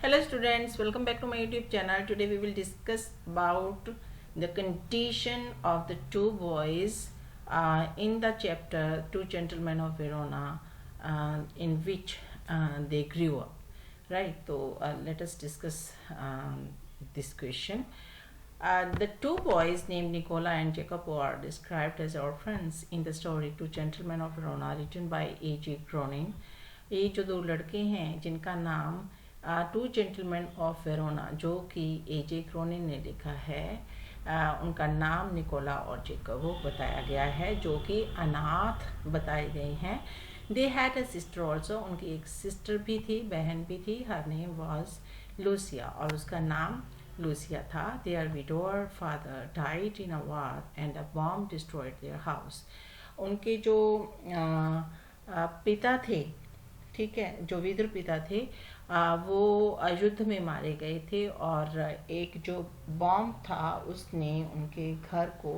Hello students, welcome back to my YouTube channel. Today we will discuss about the condition of the two boys in the chapter Two Gentlemen of Verona, in which they grew up. Right, so let us discuss this question. The two boys named Nicola and Jacopo are described as orphans in the story Two Gentlemen of Verona, written by A.J. Cronin. ये जो दो लड़के हैं जिनका नाम two gentleman of Verona, जो कि A.J. Cronin ने लिखा है, उनका नाम निकोला और जेकोबो बताया गया है, जो कि अनाथ बताए गए हैं. They had a sister also, उनकी एक सिस्टर भी थी, बहन भी थी. हर नेम वॉज लूसिया, और उसका नाम लूसिया था. Their widower father died in a war and a bomb destroyed their house. उनके जो पिता थे, ठीक है, जो विदुर पिता थे, वो युद्ध में मारे गए थे, और एक जो बॉम्ब था उसने उनके घर को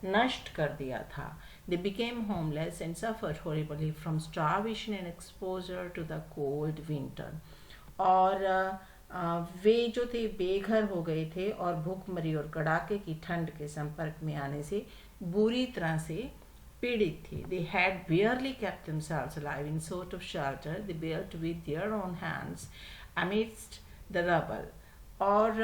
नष्ट कर दिया था. They became homeless and suffered horribly from starvation and exposure to the cold winter. और वे जो थे बेघर हो गए थे और भूखमरी और कड़ाके की ठंड के संपर्क में आने से बुरी तरह से पीड़ित थे. They had barely kept themselves alive in sort of shelter they built with their own hands amidst the rubble. और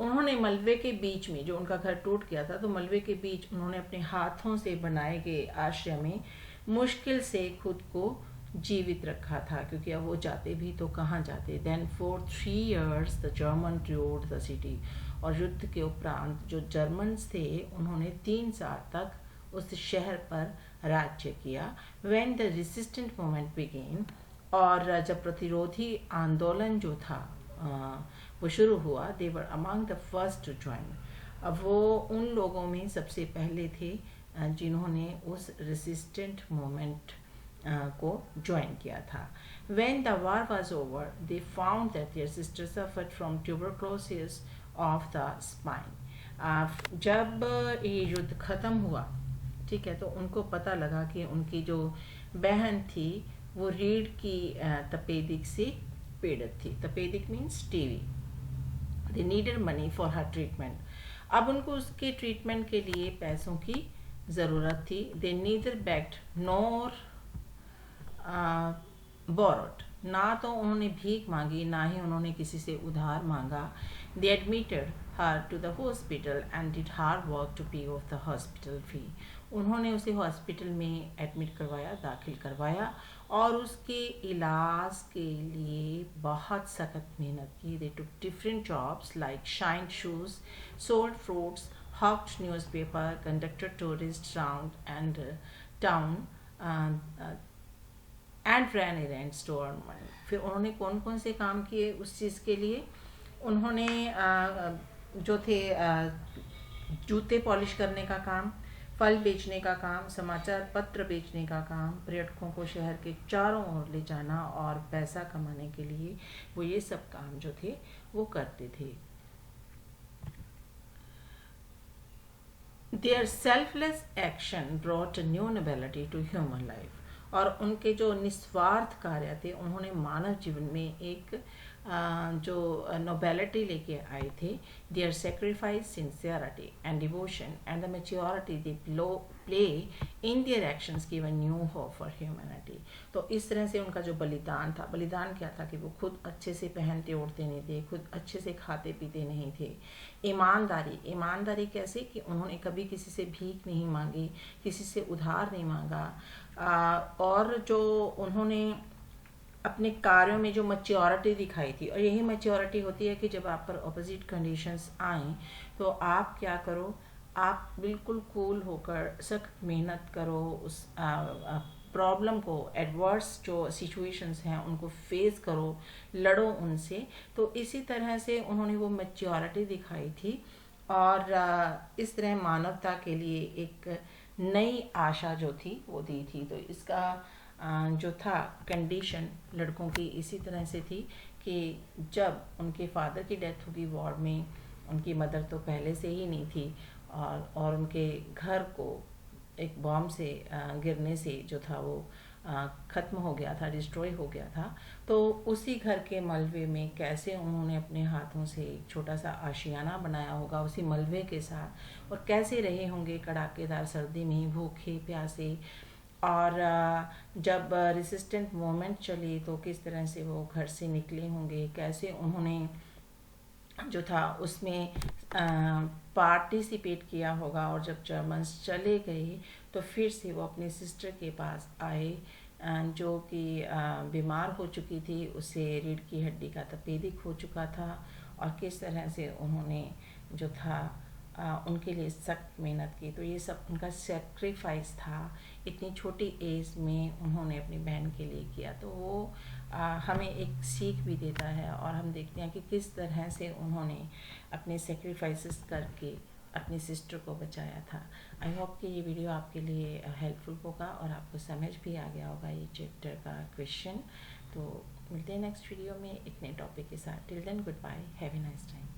उन्होंने मलबे के बीच में, जो उनका घर टूट गया था, तो मलबे के बीच उन्होंने अपने हाथों से बनाए गए आश्रय में मुश्किल से खुद को जीवित रखा था, क्योंकि अब वो जाते भी तो कहाँ जाते. Then for 3 years the German ruled the city. और युद्ध के उपरांत जो जर्मन्स थे उन्होंने 3 साल तक उस शहर पर राज्य किया. When the resistant movement began, और जब प्रतिरोधी आंदोलन जो था वो शुरू हुआ, they were among the first to join. अब वो उन लोगों में सबसे पहले थे जिन्होंने उस रेसिस्टेंट मूवमेंट को ज्वाइन किया था. When the war was over, they found that their sister suffered from tuberculosis of the spine. जब ये युद्ध खत्म हुआ, ठीक है, तो उनको पता लगा कि उनकी जो बहन थी वो रीढ़ की तपेदिक से पीड़ित थी. तपेदिक means TV. They needed money for her treatment. अब उनको उसके ट्रीटमेंट के लिए पैसों की ज़रूरत थी. दे नीदर बेग्ड नॉर बोरोड. ना तो उन्होंने भीख मांगी, ना ही उन्होंने किसी से उधार मांगा. They admitted her to the hospital and did hard work to pay off the hospital fee. उन्होंने उसे हॉस्पिटल में एडमिट करवाया, दाखिल करवाया, और उसके इलाज के लिए बहुत सख्त मेहनत की. They took different jobs like shined shoes, sold fruits, hawked newspaper, conducted tourist round and town and ran errands to earn money. फिर उन्होंने कौन कौन से काम किए उस चीज़ के लिए? उन्होंने जो थे जूते पॉलिश करने का काम, फल बेचने का काम, समाचार पत्र बेचने का काम, पर्यटकों को शहर के चारों ओर ले जाना और पैसा कमाने के लिए वो ये सब काम जो थे वो करते थे. Their selfless action brought a new nobility to human life. और उनके जो निस्वार्थ कार्य थे उन्होंने मानव जीवन में एक जो नोबेलिटी लेके आए थे. There sacrifice, sincerity and devotion and the maturity they play in their actions give a new hope for humanity. तो इस तरह से उनका जो बलिदान था, बलिदान क्या था कि वो खुद अच्छे से पहनते ओढ़ते नहीं थे, खुद अच्छे से खाते पीते नहीं थे. ईमानदारी, ईमानदारी कैसे कि उन्होंने कभी किसी से भीख नहीं मांगी, किसी से उधार नहीं मांगा. और जो उन्होंने अपने कार्यों में जो मैच्योरिटी दिखाई थी, और यही मैच्योरिटी होती है कि जब आप पर अपोजिट कंडीशंस आएँ तो आप क्या करो, आप बिल्कुल कूल होकर सख्त मेहनत करो, उस प्रॉब्लम को, एडवर्स जो सिचुएशंस हैं उनको फेस करो, लड़ो उनसे. तो इसी तरह से उन्होंने वो मैच्योरिटी दिखाई थी, और इस तरह मानवता के लिए एक नई आशा जो थी वो दी थी. तो इसका जो था कंडीशन लड़कों की इसी तरह से थी कि जब उनके फादर की डेथ होगी वॉर में, उनकी मदर तो पहले से ही नहीं थी, और उनके घर को एक बॉम्ब से गिरने से जो था वो ख़त्म हो गया था, डिस्ट्रॉय हो गया था, तो उसी घर के मलबे में कैसे उन्होंने अपने हाथों से एक छोटा सा आशियाना बनाया होगा उसी मलबे के साथ, और कैसे रहे होंगे कड़ाकेदार सर्दी में भूखे प्यासे। और जब रेसिस्टेंट मूवमेंट चली तो किस तरह से वो घर से निकले होंगे, कैसे उन्होंने जो था उसमें पार्टिसिपेट किया होगा। और जब जर्मन्स चले गए तो फिर से वो अपने सिस्टर के पास आए, जो कि बीमार हो चुकी थी, उसे रीढ़ की हड्डी का तपेदिक हो चुका था। और किस तरह से उन्होंने जो था उनके लिए सख्त मेहनत की। तो ये सब उनका सेक्रीफाइस था, इतनी छोटी एज में उन्होंने अपनी बहन के लिए किया। तो वो हमें एक सीख भी देता है, और हम देखते हैं कि किस तरह से उन्होंने अपने सेक्रीफाइसेस करके अपनी सिस्टर को बचाया था। आई होप कि ये वीडियो आपके लिए हेल्पफुल होगा और आपको समझ भी आ गया होगा ये चैप्टर का क्वेश्चन। तो मिलते हैं नेक्स्ट वीडियो में एक नए टॉपिक के साथ। Till then good bye, have a nice time.